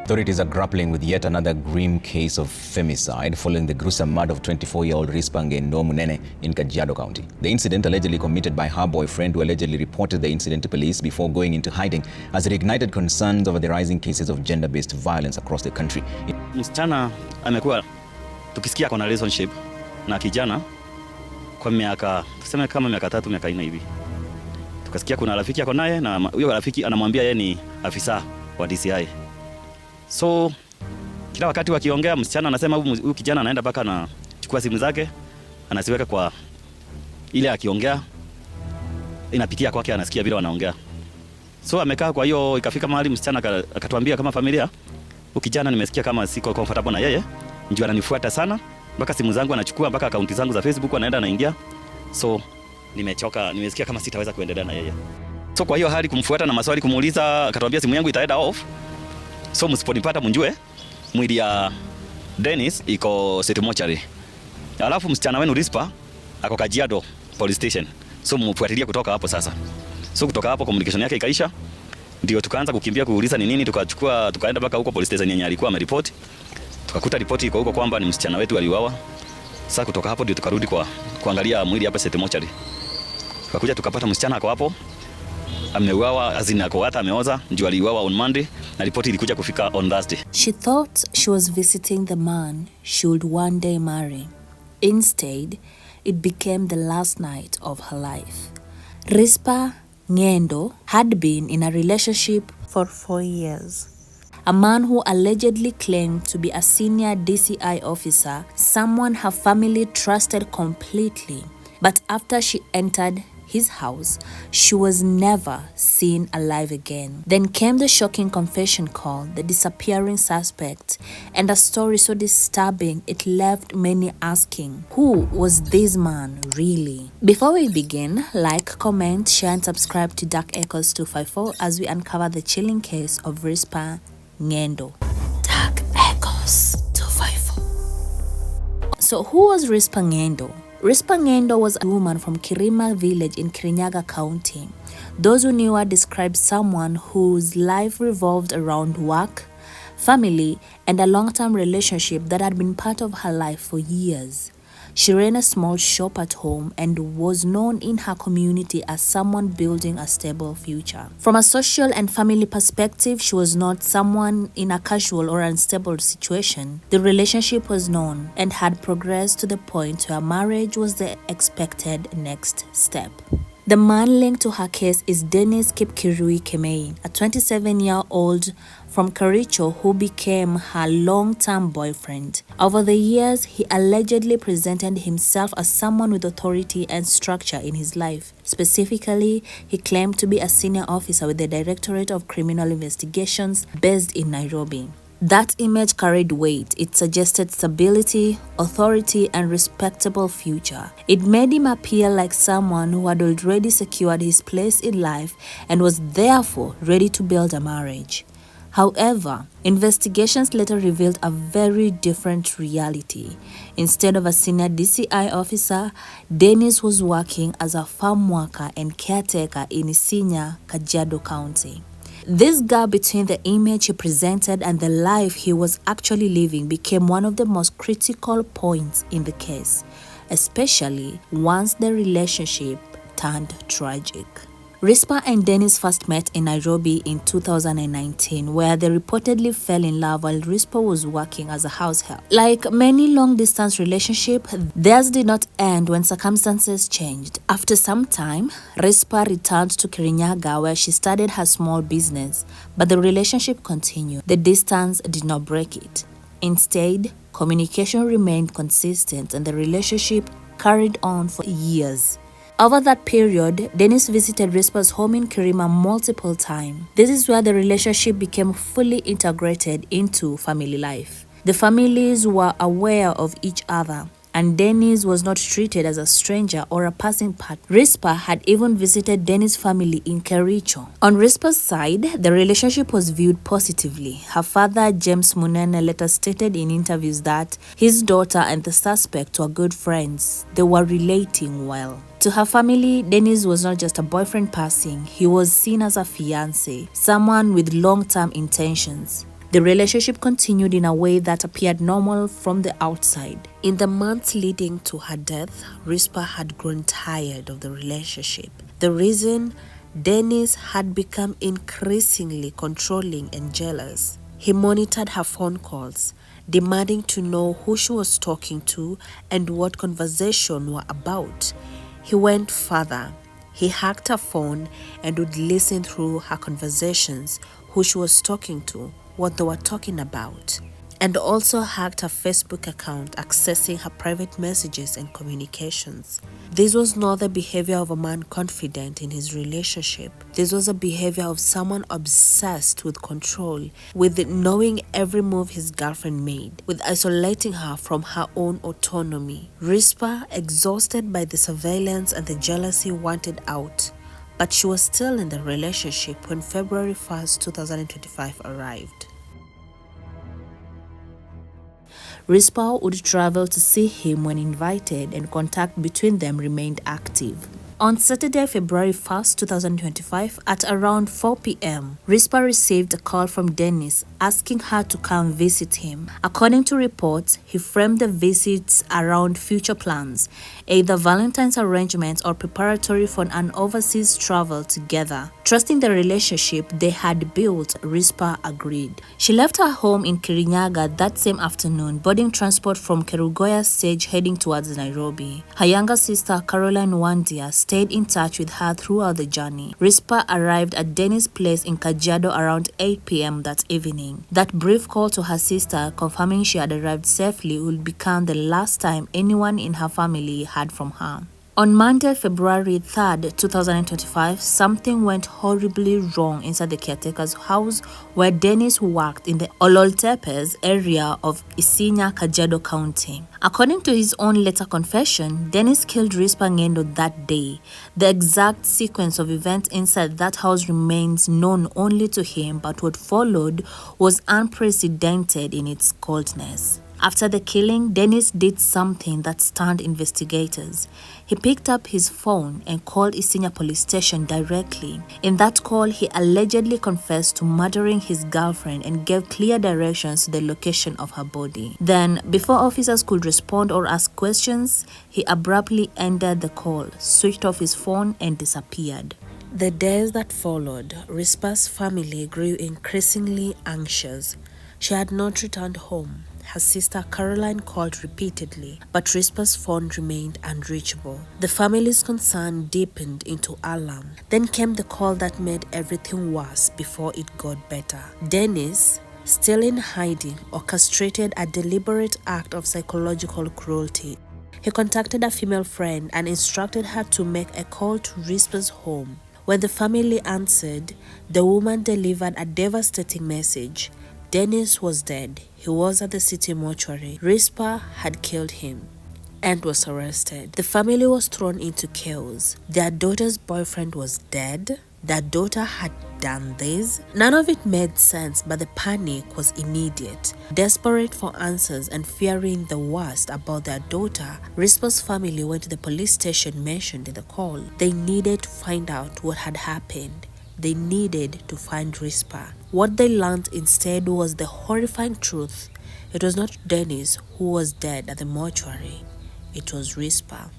Authorities are grappling with yet another grim case of femicide following the gruesome murder of 24-year-old Risper Ng'endo in Kajiado County. The incident, allegedly committed by her boyfriend, who allegedly reported the incident to police before going into hiding, has reignited concerns over the rising cases of gender-based violence across the country. Msichana amekuwa tukisikia kuna relationship na kijana kwa miaka tuseme kama miaka 3 miaka 4 hivi. Tukasikia kuna rafiki yako naye na huyo rafiki anamwambia yeye ni afisa wa DCI. So kila wakati wakiongea msichana anasema huyu kijana anaenda baka na chukua simu zake anasiweka kwa ile akiongea inapitia kwake, anasikia vile wanaongea. So amekaa, kwa hiyo ikafika mahali msichana akatuambia kama familia, huyu kijana nimesikia kama siko comfortable na yeye, ndio ananifuata sana mpaka simu zangu anachukua mpaka akaunti zangu za Facebook anaenda anaingia. So nimechoka, nimesikia kama sitaweza kuendelea na yeye. So kwa hiyo hali kumfuata na maswali kumuuliza, akatuambia simu yangu itaenda off. So msiponipata mjue mwili ya Denis iko City Mortuary. Alafu msichana wenu Risper ako Kajiado police station. So mfuatilia kutoka hapo sasa. So kutoka hapo communication yake ikaisha. Ndio tukaanza kukimbia kuuliza ni nini, tukaenda mpaka huko police station yenye alikuwa ameripoti. Tukakuta ripoti iko huko kwamba ni msichana wetu aliuawa. Sasa kutoka hapo ndio tukarudi kuangalia mwili hapa City Mortuary. Tukakuja tukapata msichana ako hapo ameuawa, azini ako hata ameoza, ndio aliuawa on Monday na ripoti ilikuja kufika on Thursday. She thought she was visiting the man she would one day marry. Instead, it became the last night of her life. Risper Ng'endo had been in a relationship for 4 years. A man who allegedly claimed to be a senior DCI officer, someone her family trusted completely. But after she entered his house, she was never seen alive again. Then came the shocking confession call, the disappearing suspect, and a story so disturbing it left many asking, who was this man really? Before we begin, like, comment, share and subscribe to Dark Echoes 254 as we uncover the chilling case of Risper Ng'endo. Dark Echoes 254. So who was Risper Ng'endo? Risper Ng'endo was a woman from Kirima village in Kirinyaga County. Those who knew her described someone whose life revolved around work, family, and a long-term relationship that had been part of her life for years. She ran a small shop at home and was known in her community as someone building a stable future. From a social and family perspective, she was not someone in a casual or unstable situation. The relationship was known and had progressed to the point where marriage was the expected next step. The man linked to her case is Denis Kipkirui Kemei, a 27-year-old from Kericho who became her long-term boyfriend. Over the years, he allegedly presented himself as someone with authority and structure in his life. Specifically, he claimed to be a senior officer with the Directorate of Criminal Investigations based in Nairobi. That image carried weight. It suggested stability, authority, and respectable future. It made him appear like someone who had already secured his place in life and was therefore ready to build a marriage. However, investigations later revealed a very different reality. Instead of a senior DCI officer, Denis was working as a farm worker and caretaker in Isinya Kajiado County. This gap between the image he presented and the life he was actually living became one of the most critical points in the case, especially once the relationship turned tragic. Risper and Denis first met in Nairobi in 2019, where they reportedly fell in love while Risper was working as a house help. Like many long-distance relationships, theirs did not end when circumstances changed. After some time, Risper returned to Kirinyaga, where she started her small business, but the relationship continued. The distance did not break it. Instead, communication remained consistent and the relationship carried on for years. Over that period, Denis visited Risper's home in Kirima multiple times. This is where the relationship became fully integrated into family life. The families were aware of each other, and Denis was not treated as a stranger or a passing part. Risper had even visited Denis' family in Kericho. On Risper's side, the relationship was viewed positively. Her father, James Munene, later stated in interviews that his daughter and the suspect were good friends. They were relating well. To her family, Denis was not just a boyfriend passing, he was seen as a fiancé, someone with long-term intentions. The relationship continued in a way that appeared normal from the outside. In the months leading to her death, Risper had grown tired of the relationship. The reason? Denis had become increasingly controlling and jealous. He monitored her phone calls, demanding to know who she was talking to and what conversation were about. He went further. He hacked her phone and would listen through her conversations, who she was talking to, what they were talking about, and also hacked her Facebook account, accessing her private messages and communications. This was not the behavior of a man confident in his relationship. This was a behavior of someone obsessed with control, with knowing every move his girlfriend made, with isolating her from her own autonomy. Risper, exhausted by the surveillance and the jealousy, wanted out. But she was still in the relationship when February 1st, 2025 arrived. Risper would travel to see him when invited, and contact between them remained active. On Saturday, February 1st, 2025, at around 4 p.m., Risper received a call from Denis asking her to come visit him. According to reports, he framed the visits around future plans, either Valentine's arrangements or preparatory for an overseas travel together. Trusting the relationship they had built, Risper agreed. She left her home in Kirinyaga that same afternoon, boarding transport from Kerugoya stage heading towards Nairobi. Her younger sister, Caroline Wandia, stayed in touch with her throughout the journey. Risper arrived at Denis' place in Kajiado around 8 p.m. that evening. That brief call to her sister confirming she had arrived safely would become the last time anyone in her family heard from her. On Monday, February 3rd, 2025, something went horribly wrong inside the caretaker's house where Denis worked in the Ololtepes area of Isinya Kajiado County. According to his own later confession, Denis killed Risper Ng'endo that day. The exact sequence of events inside that house remains known only to him, but what followed was unprecedented in its coldness. After the killing, Denis did something that stunned investigators. He picked up his phone and called Isinya police station directly. In that call, he allegedly confessed to murdering his girlfriend and gave clear directions to the location of her body. Then, before officers could respond or ask questions, he abruptly ended the call, switched off his phone, and disappeared. The days that followed, Risper's family grew increasingly anxious. She had not returned home. Her sister Caroline called repeatedly, but Risper's phone remained unreachable. The family's concern deepened into alarm. Then came the call that made everything worse before it got better. Denis, still in hiding, orchestrated a deliberate act of psychological cruelty. He contacted a female friend and instructed her to make a call to Risper's home. When the family answered, the woman delivered a devastating message. Denis was dead. He was at the city mortuary. Risper had killed him and was arrested. The family was thrown into chaos. Their daughter's boyfriend was dead. Their daughter had done this. None of it made sense, but the panic was immediate. Desperate for answers and fearing the worst about their daughter, Risper's family went to the police station mentioned in the call. They needed to find out what had happened. They needed to find Risper. What they learned instead was the horrifying truth. It was not Denis who was dead at the mortuary. It was Risper.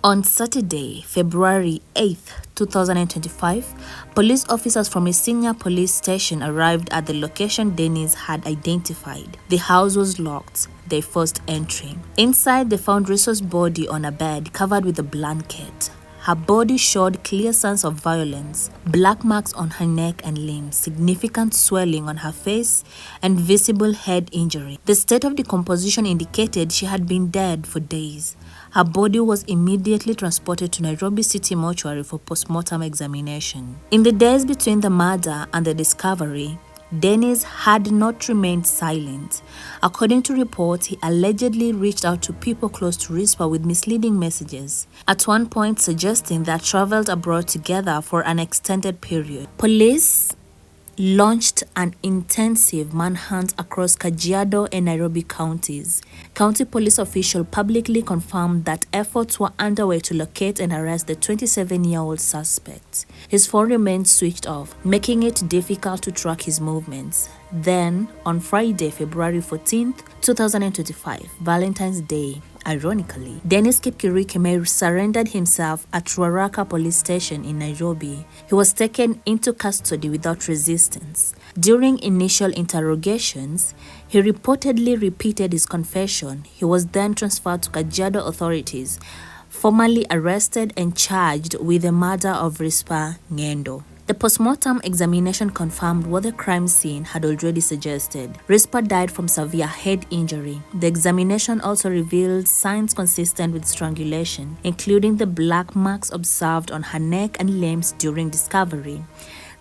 On Saturday, February 8th, 2025, police officers from Isinya police station arrived at the location Denis had identified. The house was locked. They forced entry. Inside, they found Risper's body on a bed covered with a blanket. Her body showed clear signs of violence, black marks on her neck and limbs, significant swelling on her face, and visible head injury. The state of decomposition indicated she had been dead for days. Her body was immediately transported to Nairobi City Mortuary for postmortem examination. In the days between the murder and the discovery, Denis had not remained silent. According to reports, he allegedly reached out to people close to Risper with misleading messages, at one point suggesting they traveled abroad together for an extended period. Police launched an intensive manhunt across Kajiado and Nairobi counties. County police officials publicly confirmed that efforts were underway to locate and arrest the 27-year-old suspect. His phone remained switched off, making it difficult to track his movements. Then, on Friday, February 14, 2025, Valentine's Day, ironically, Denis Kipkirui Kemei surrendered himself at Ruaraka police station in Nairobi. He was taken into custody without resistance. During initial interrogations, he reportedly repeated his confession. He was then transferred to Kajiado authorities, formally arrested and charged with the murder of Risper Ng'endo. The postmortem examination confirmed what the crime scene had already suggested. Risper died from severe head injury. The examination also revealed signs consistent with strangulation, including the black marks observed on her neck and limbs during discovery.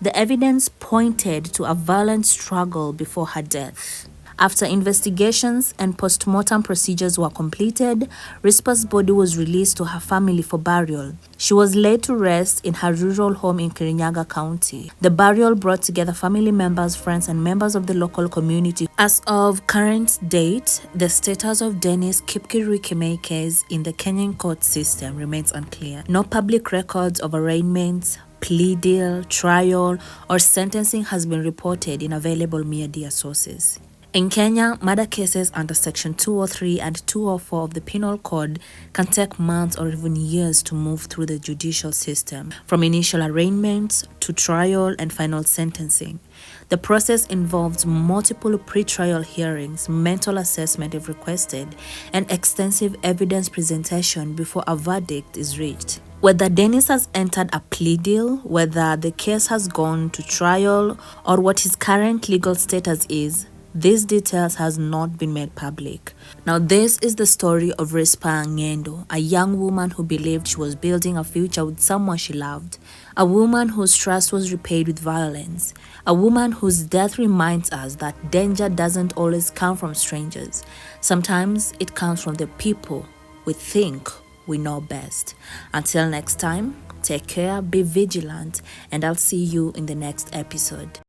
The evidence pointed to a violent struggle before her death. After investigations and post-mortem procedures were completed, Risper's body was released to her family for burial. She was laid to rest in her rural home in Kirinyaga County. The burial brought together family members, friends, and members of the local community. As of current date, the status of Denis Kipkirui Kemei case in the Kenyan court system remains unclear. No public records of arraignments, plea deal, trial, or sentencing has been reported in available media sources. In Kenya, murder cases under Section 203 and 204 of the Penal Code can take months or even years to move through the judicial system, from initial arraignments to trial and final sentencing. The process involves multiple pre-trial hearings, mental assessment if requested, and extensive evidence presentation before a verdict is reached. Whether Denis has entered a plea deal, whether the case has gone to trial, or what his current legal status is, these details has not been made public. Now, this is the story of Risper Ng'endo, a young woman who believed she was building a future with someone she loved, a woman whose trust was repaid with violence, a woman whose death reminds us that danger doesn't always come from strangers. Sometimes it comes from the people we think we know best. Until next time, take care, be vigilant, and I'll see you in the next episode.